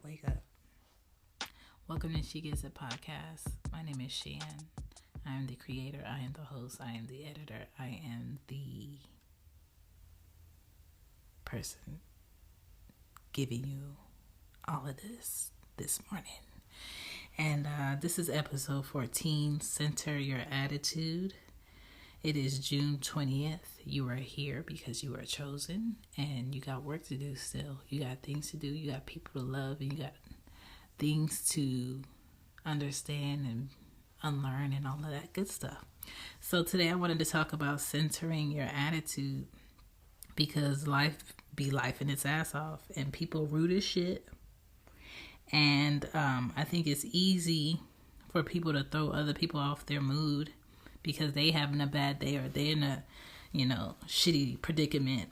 Wake up. Welcome to She Gets It podcast. My name is Shan. I am the creator. I am the host. I am the editor. I am the person giving you all of this morning. And this is episode 14, Center Your Attitude. It is June 20th. You are here because you are chosen and you got work to do still. You got things to do. You got people to love and you got things to understand and unlearn and all of that good stuff. So today I wanted to talk about centering your attitude because life be life and its ass off and people rude as shit. And I think it's easy for people to throw other people off their mood because they having a bad day or they're in a, shitty predicament.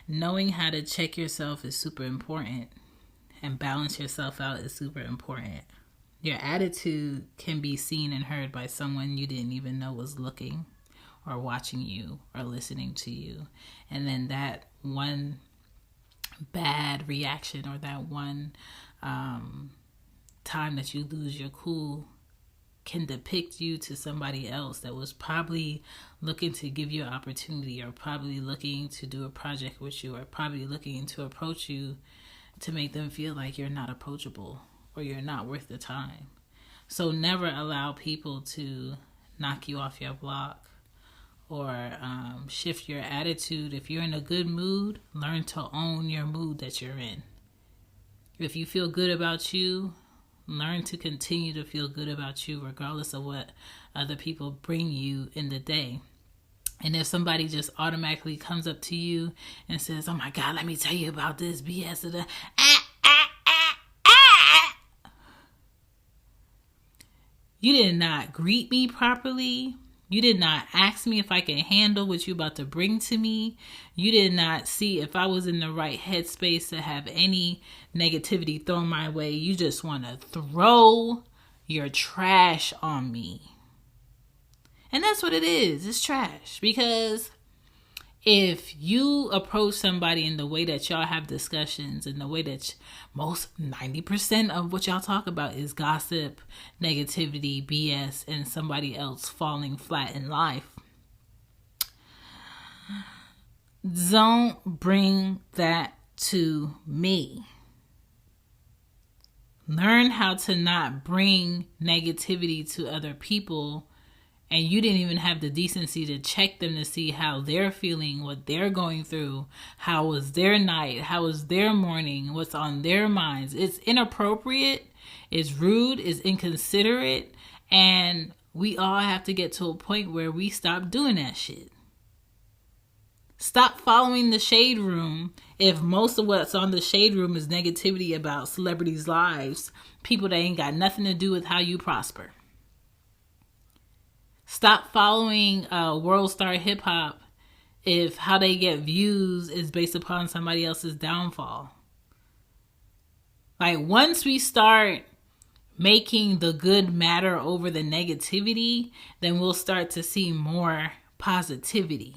Knowing how to check yourself is super important and balance yourself out is super important. Your attitude can be seen and heard by someone you didn't even know was looking or watching you or listening to you. And then that one bad reaction or that one time that you lose your cool can depict you to somebody else that was probably looking to give you an opportunity or probably looking to do a project with you or probably looking to approach you to make them feel like you're not approachable or you're not worth the time. So never allow people to knock you off your block or shift your attitude. If you're in a good mood, learn to own your mood that you're in. If you feel good about you, learn to continue to feel good about you regardless of what other people bring you in the day. And if somebody just automatically comes up to you and says, "Oh my God, let me tell you about this BS," you did not greet me properly. You did not ask me if I can handle what you're about to bring to me. You did not see if I was in the right headspace to have any negativity thrown my way. You just want to throw your trash on me. And that's what it is. It's trash. Because if you approach somebody in the way that y'all have discussions, in the way that most 90% of what y'all talk about is gossip, negativity, BS, and somebody else falling flat in life, don't bring that to me. Learn how to not bring negativity to other people. And you didn't even have the decency to check them to see how they're feeling, what they're going through, how was their night, how was their morning, what's on their minds. It's inappropriate, it's rude, it's inconsiderate, and we all have to get to a point where we stop doing that shit. Stop following the shade room. If most of what's on the shade room is negativity about celebrities' lives, people that ain't got nothing to do with how you prosper. Stop following World Star Hip Hop if how they get views is based upon somebody else's downfall. Like, once we start making the good matter over the negativity, then we'll start to see more positivity.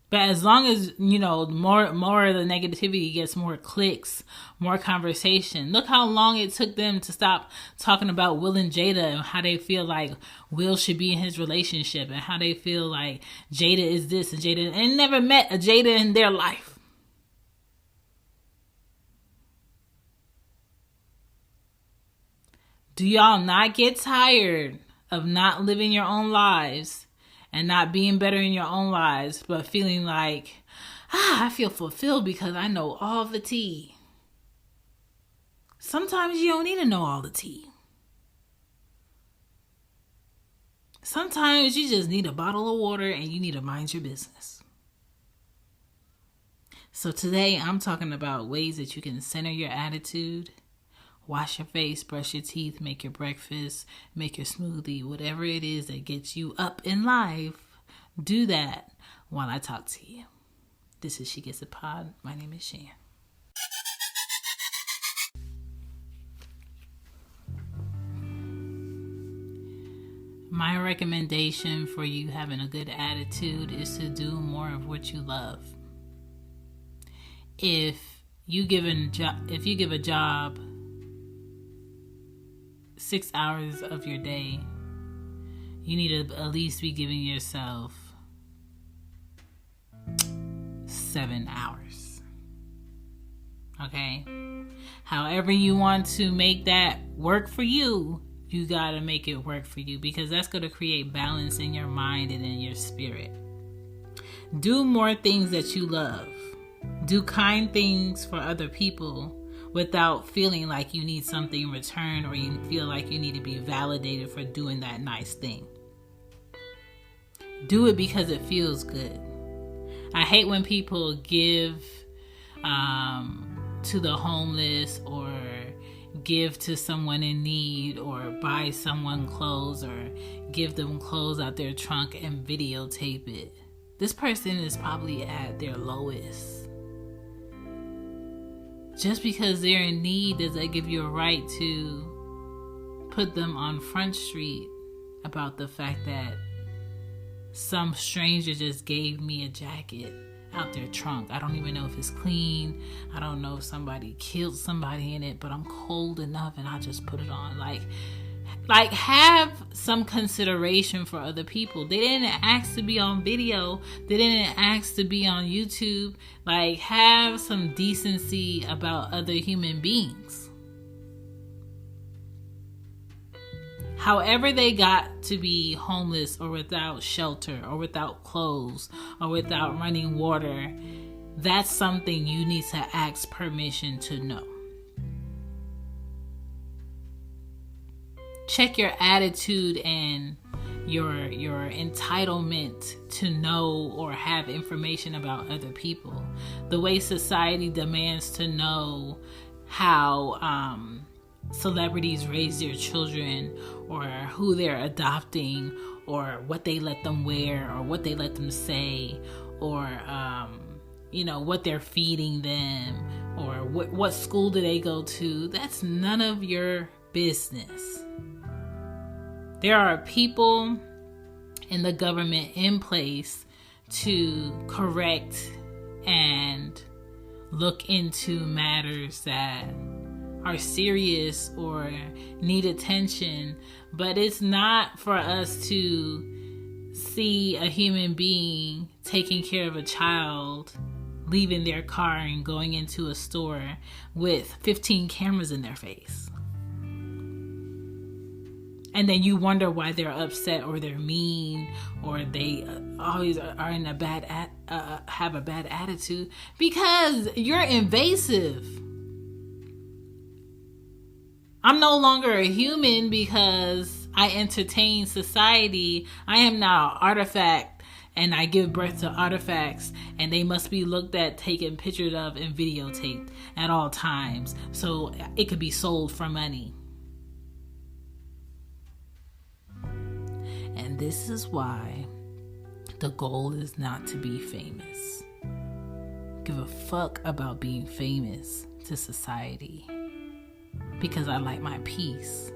But as long as, more of the negativity gets more clicks, more conversation. Look how long it took them to stop talking about Will and Jada and how they feel like Will should be in his relationship and how they feel like Jada is this and Jada, and never met a Jada in their life. Do y'all not get tired of not living your own lives and not being better in your own lives, but feeling like, I feel fulfilled because I know all the tea? Sometimes you don't need to know all the tea. Sometimes you just need a bottle of water and you need to mind your business. So today I'm talking about ways that you can center your attitude, wash your face, brush your teeth, make your breakfast, make your smoothie, whatever it is that gets you up in life. Do that while I talk to you. This is She Gets It Pod. My name is Shan. My recommendation for you having a good attitude is to do more of what you love. If you give a job 6 hours of your day, you need to at least be giving yourself 7 hours. Okay? However you want to make that work for you, you gotta make it work for you, because that's gonna create balance in your mind and in your spirit. Do more things that you love. Do kind things for other people without feeling like you need something in return, or you feel like you need to be validated for doing that nice thing. Do it because it feels good. I hate when people give to the homeless, or give to someone in need, or buy someone clothes, or give them clothes out their trunk and videotape it. This person is probably at their lowest. Just because they're in need, does that give you a right to put them on Front Street about the fact that some stranger just gave me a jacket out their trunk? I don't even know if it's clean. I don't know if somebody killed somebody in it, but I'm cold enough and I just put it on. Like have some consideration for other people. They didn't ask to be on video. They didn't ask to be on YouTube. Like, have some decency about other human beings. However they got to be homeless, or without shelter, or without clothes, or without running water, that's something you need to ask permission to know. Check your attitude and your entitlement to know or have information about other people. The way society demands to know how celebrities raise their children, or who they're adopting, or what they let them wear, or what they let them say, or what they're feeding them, or what school do they go to. That's none of your business. There are people in the government in place to correct and look into matters that are serious or need attention, but it's not for us to see a human being taking care of a child, leaving their car and going into a store with 15 cameras in their face. And then you wonder why they're upset, or they're mean, or they always are in have a bad attitude, because you're invasive. I'm no longer a human because I entertain society. I am now an artifact, and I give birth to artifacts, and they must be looked at, taken pictures of, and videotaped at all times, so it could be sold for money. And this is why the goal is not to be famous. Give a fuck about being famous to society, because I like my peace.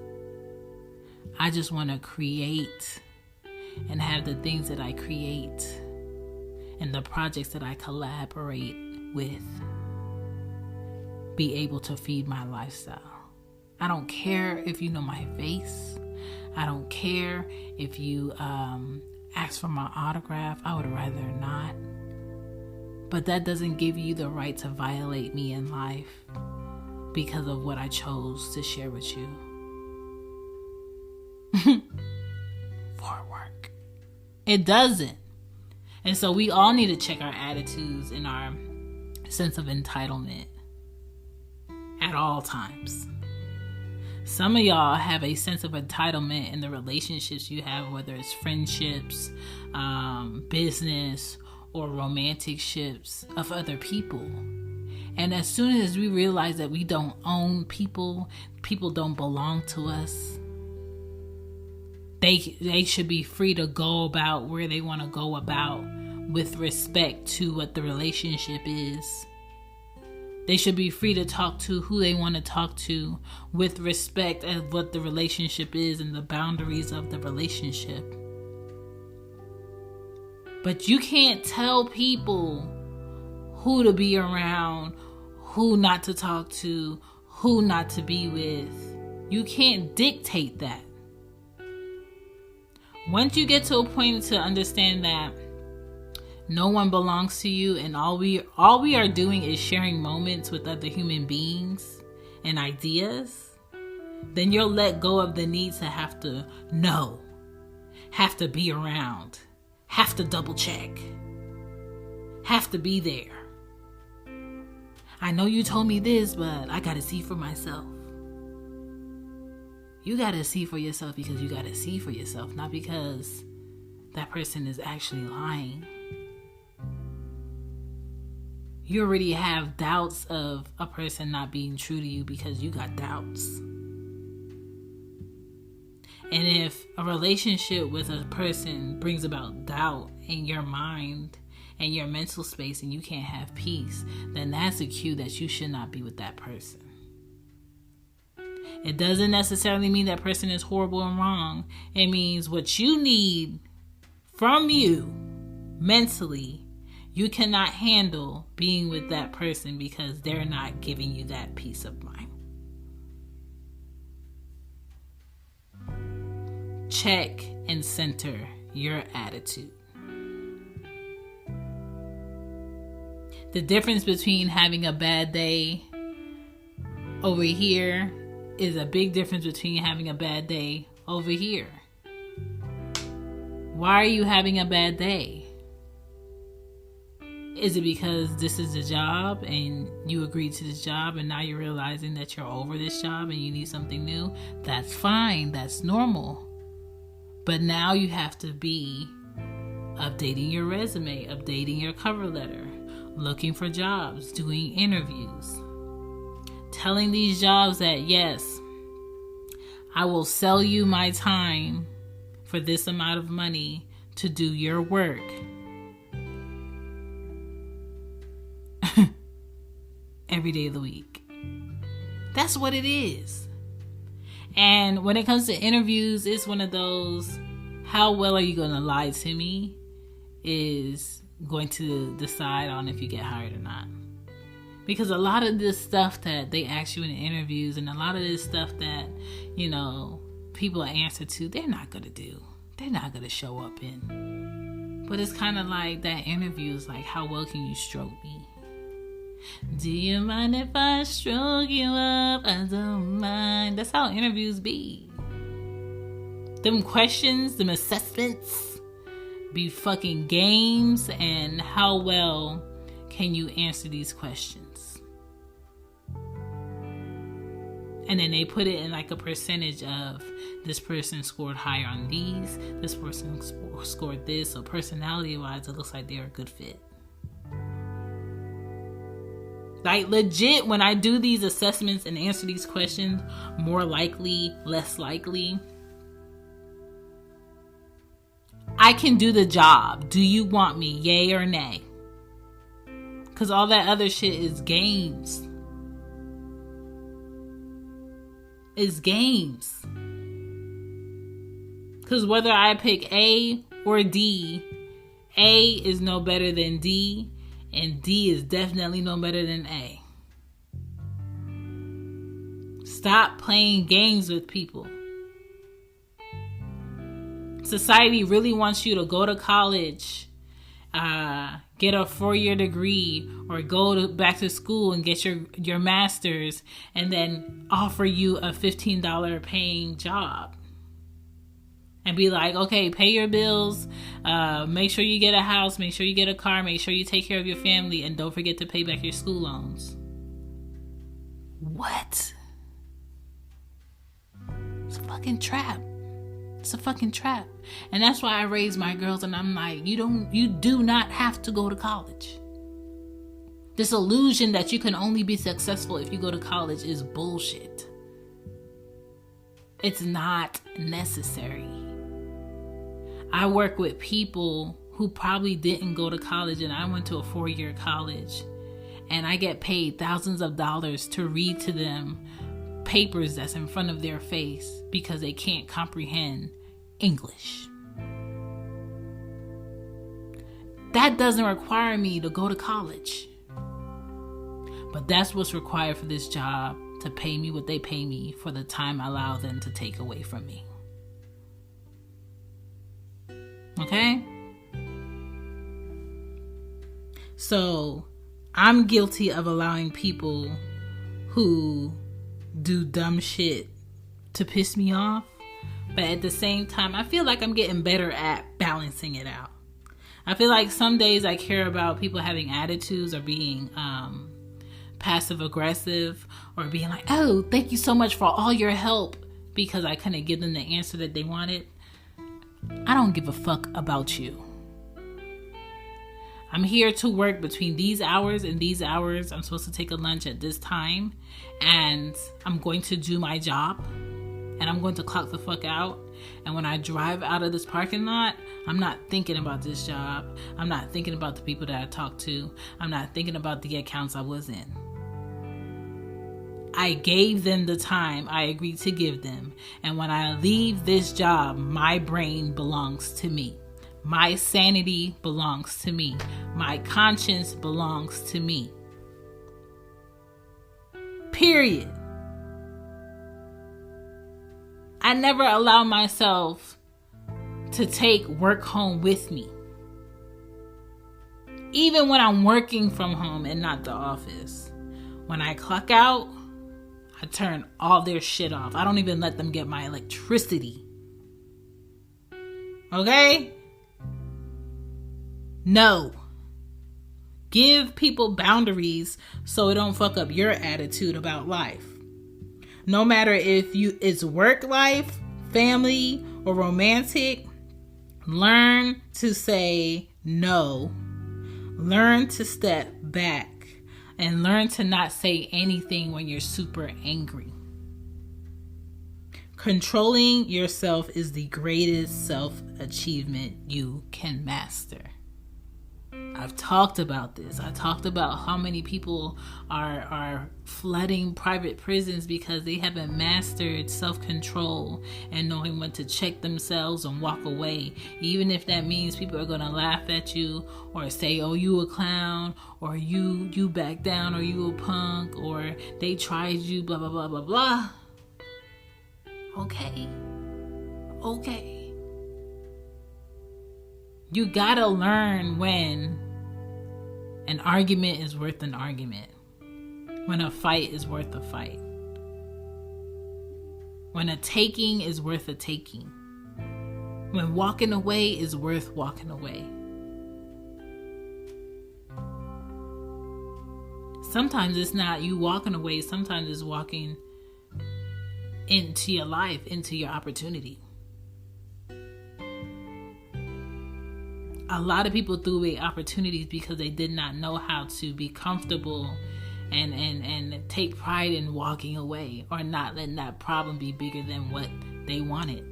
I just want to create and have the things that I create and the projects that I collaborate with be able to feed my lifestyle. I don't care if you know my face. I don't care if you ask for my autograph. I would rather not. But that doesn't give you the right to violate me in life because of what I chose to share with you. For work. It doesn't. And so we all need to check our attitudes and our sense of entitlement at all times. Some of y'all have a sense of entitlement in the relationships you have, whether it's friendships, business, or romantic ships of other people. And as soon as we realize that we don't own people, people don't belong to us, they should be free to go about where they want to go about with respect to what the relationship is. They should be free to talk to who they want to talk to with respect of what the relationship is and the boundaries of the relationship. But you can't tell people who to be around, who not to talk to, who not to be with, You can't dictate that. Once you get to a point to understand that no one belongs to you, and all we are doing is sharing moments with other human beings and ideas, then you'll let go of the need to have to know, have to be around, have to double check, have to be there. I know you told me this, but I gotta see for myself. You gotta see for yourself because you gotta see for yourself, not because that person is actually lying. You already have doubts of a person not being true to you because you got doubts. And if a relationship with a person brings about doubt in your mind and your mental space and you can't have peace, then that's a cue that you should not be with that person. It doesn't necessarily mean that person is horrible and wrong. It means what you need from you mentally, you cannot handle being with that person because they're not giving you that peace of mind. Check and center your attitude. The difference between having a bad day over here is a big difference between having a bad day over here. Why are you having a bad day? Is it because this is a job and you agreed to this job and now you're realizing that you're over this job and you need something new? That's fine. That's normal. But now you have to be updating your resume, updating your cover letter, looking for jobs, doing interviews, telling these jobs that yes, I will sell you my time for this amount of money to do your work. Every day of the week. That's what it is. And when it comes to interviews, it's one of those, how well are you going to lie to me is going to decide on if you get hired or not. Because a lot of this stuff that they ask you in interviews and a lot of this stuff that, people answer to, they're not going to do. They're not going to show up in. But it's kind of like that interview is like, how well can you stroke me? Do you mind if I stroke you up? I don't mind. That's how interviews be. Them questions, them assessments be fucking games, and how well can you answer these questions? And then they put it in like a percentage of this person scored higher on these, this person scored this, so personality wise it looks like they're a good fit. Like legit, when I do these assessments and answer these questions, more likely, less likely, I can do the job. Do you want me? Yay or nay? Because all that other shit is games. It's games. Because whether I pick A or D, A is no better than D, and D is definitely no better than A. Stop playing games with people. Society really wants you to go to college, get a 4-year degree, or go back to school and get your master's, and then offer you a $15 paying job. And be like, okay, pay your bills, make sure you get a house, make sure you get a car, make sure you take care of your family, and don't forget to pay back your school loans. What? It's a fucking trap. It's a fucking trap. And that's why I raise my girls and I'm like, you do not have to go to college. This illusion that you can only be successful if you go to college is bullshit. It's not necessary. I work with people who probably didn't go to college, and I went to a 4-year college, and I get paid thousands of dollars to read to them papers that's in front of their face because they can't comprehend English. That doesn't require me to go to college. But that's what's required for this job to pay me what they pay me for the time I allow them to take away from me. Okay? So I'm guilty of allowing people who do dumb shit to piss me off. But at the same time, I feel like I'm getting better at balancing it out. I feel like some days I care about people having attitudes or being passive aggressive or being like, oh, thank you so much for all your help, because I couldn't give them the answer that they wanted. I don't give a fuck about you. I'm here to work between these hours and these hours. I'm supposed to take a lunch at this time, and I'm going to do my job, and I'm going to clock the fuck out. And when I drive out of this parking lot, I'm not thinking about this job. I'm not thinking about the people that I talked to. I'm not thinking about the accounts I was in. I gave them the time I agreed to give them. And when I leave this job, my brain belongs to me. My sanity belongs to me. My conscience belongs to me. Period. I never allow myself to take work home with me. Even when I'm working from home and not the office. When I clock out, I turn all their shit off. I don't even let them get my electricity. Okay? No. Give people boundaries so it don't fuck up your attitude about life. No matter if it's work life, family, or romantic, learn to say no. Learn to step back. And learn to not say anything when you're super angry. Controlling yourself is the greatest self-achievement you can master. I've talked about this. I talked about how many people are flooding private prisons because they haven't mastered self-control and knowing when to check themselves and walk away. Even if that means people are going to laugh at you or say, oh, you a clown, or you back down, or you a punk, or they tried you, blah, blah, blah, blah, blah. Okay. You gotta learn when an argument is worth an argument. When a fight is worth a fight. When a taking is worth a taking. When walking away is worth walking away. Sometimes it's not you walking away. Sometimes it's walking into your life, into your opportunity. A lot of people threw away opportunities because they did not know how to be comfortable and take pride in walking away, or not letting that problem be bigger than what they wanted.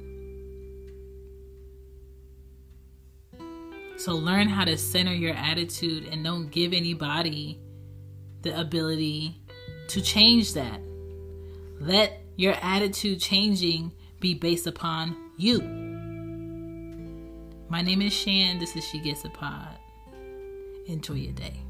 So learn how to center your attitude and don't give anybody the ability to change that. Let your attitude changing be based upon you. My name is Shan. This is She Gets a Pod. Enjoy your day.